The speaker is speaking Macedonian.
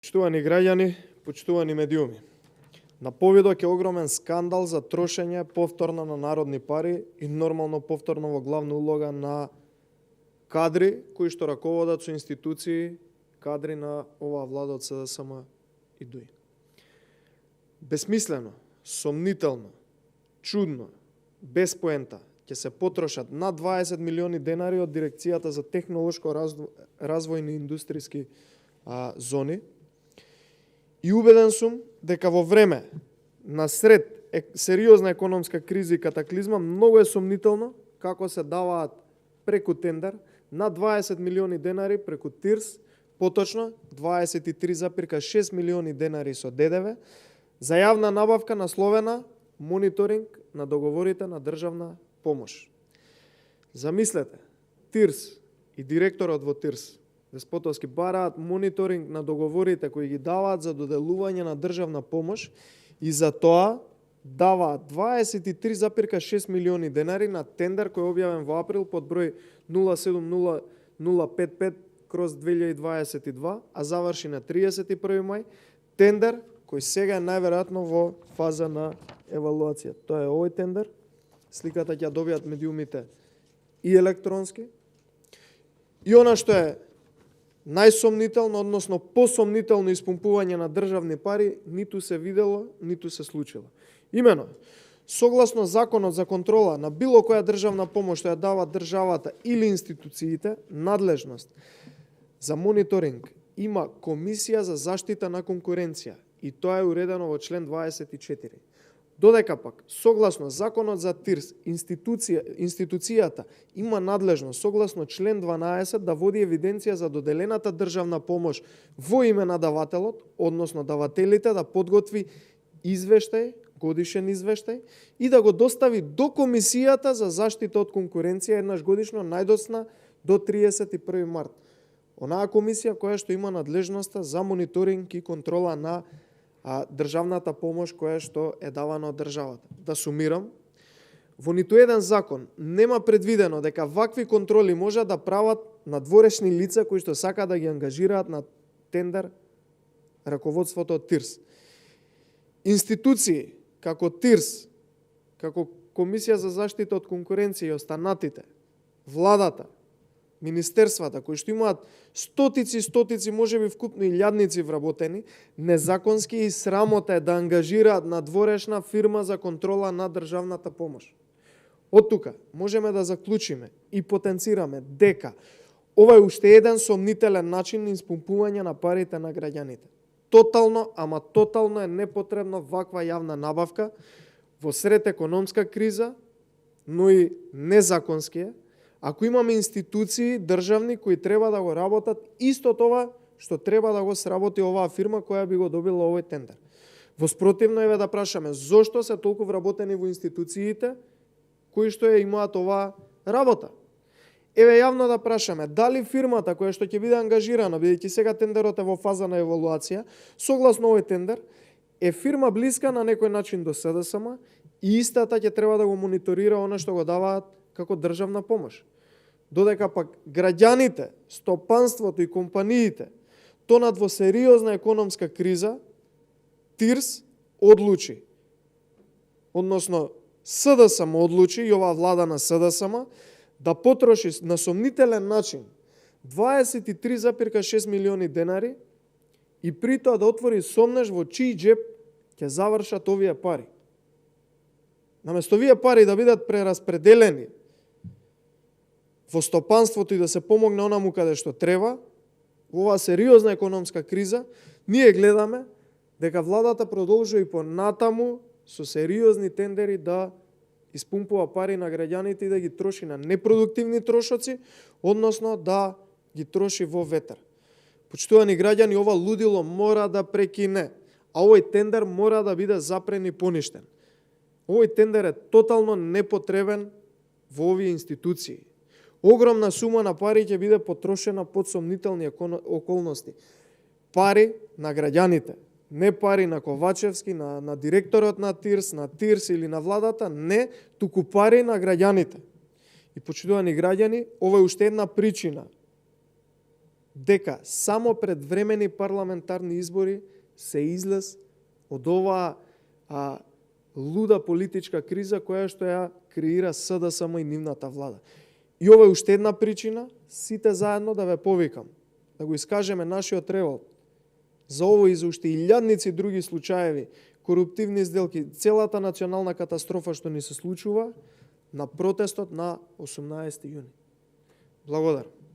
Почитувани граѓани, почитувани медиуми. На повидок е огромен скандал за трошење повторно на народни пари и нормално повторно во главна улога на кадри кои што раководат со институции, кадри на оваа влада од СДСМ и ДУИ. Бесмислено, сомнително, чудно, без поента ќе се потрошат над 20 милиони денари од Дирекцијата за технолошко развојни индустријски зони. И убеден сум дека во време на сред сериозна економска криза и катаклизма многу е сомнително како се даваат преку тендер на 20 милиони денари преку ТИРС, поточно 23,6 милиони денари со ДДВ за јавна набавка насловена мониторинг на договорите на државна помош. Замислете, ТИРС и директорот во ТИРС Деспотовски бараат мониторинг на договорите кои ги даваат за доделување на државна помош и за тоа даваат 23,6 милиони денари на тендер кој е објавен во април под број 070055/2022, а заврши на 31 мај, тендер кој сега е најверојатно во фаза на евалуација. Тоа е овој тендер. Сликата ќе добијат медиумите и електронски. И она што е најсомнително, односно посомнително испумпување на државни пари, ниту се видело, ниту се случило. Имено, согласно Законот за контрола на било која државна помош што ја дава државата или институциите, надлежност за мониторинг има Комисија за заштита на конкуренција и тоа е уредено во член 24. Додека пак, согласно Законот за ТИРС, институцијата има надлежност, согласно член 12, да води евиденција за доделената државна помош во име на давателот, односно давателите, да подготви извештај, годишен извештај и да го достави до Комисијата за заштита од конкуренција еднаш годишно, најдосна до 31 март. Онаа комисија која што има надлежноста за мониторинг и контрола на државната помош која што е давана од државата. Да сумирам, во ниту еден закон нема предвидено дека вакви контроли може да прават надворешни лица кои што сака да ги ангажираат на тендер раководството од ТИРС. Институции како ТИРС, како Комисија за заштита од конкуренција и останатите, владата, министерствата кои што имаат стотици, можеби вкупно илјадници вработени, незаконски и срамота е да ангажираат надворешна фирма за контрола на државната помош. Од тука можеме да заклучиме и потенцираме дека ова е уште еден сомнителен начин на испумпување на парите на граѓаните. Тотално, ама тотално е непотребно ваква јавна набавка во сред економска криза, но и незаконски е, ако имаме институции државни кои треба да го работат исто тоа што треба да го сработи оваа фирма која би го добила овој тендер. Воспротивно еве да прашаме зошто се толку вработени во институциите кои што ја имаат оваа работа. Еве јавно да прашаме дали фирмата која што ќе биде ангажирана, бидејќи сега тендерот е во фаза на евалуација, согласно овој тендер е фирма блиска на некој начин до СДСМ и истата ќе треба да го мониторира она што го даваат како државна помош. Додека пак граѓаните, стопанството и компаниите тонат во сериозна економска криза, ТИРС одлучи, односно СДСМ одлучи и оваа влада на СДСМ да потроши на сомнителен начин 23,6 милиони денари и при тоа да отвори сомнеж во чиј джеб ќе завршат овие пари. Наместо овие пари да бидат прераспределени во стопанството и да се помогне онаму каде што треба, во оваа сериозна економска криза, ние гледаме дека владата продолжува и понатаму со сериозни тендери да испумпува пари на граѓаните и да ги троши на непродуктивни трошоци, односно да ги троши во ветер. Почитувани граѓани, ова лудило мора да прекине, а овој тендер мора да биде запрен и поништен. Овој тендер е тотално непотребен во овие институции. Огромна сума на пари ќе биде потрошена под сомнителни околности. Пари на граѓаните, не пари на Ковачевски, на директорот на ТИРС или на владата, не, туку пари на граѓаните. И почитувани граѓани, ова е уште една причина дека само пред времени парламентарни избори се излез од оваа луда политичка криза која што ја креира СДСМ и нивната влада. И ова е уште една причина сите заедно да ве повикам, да го искажеме нашиот револт за ово и за уште илјадници други случаеви, коруптивни сделки, целата национална катастрофа што ни се случува на протестот на 18 јуни. Благодарам.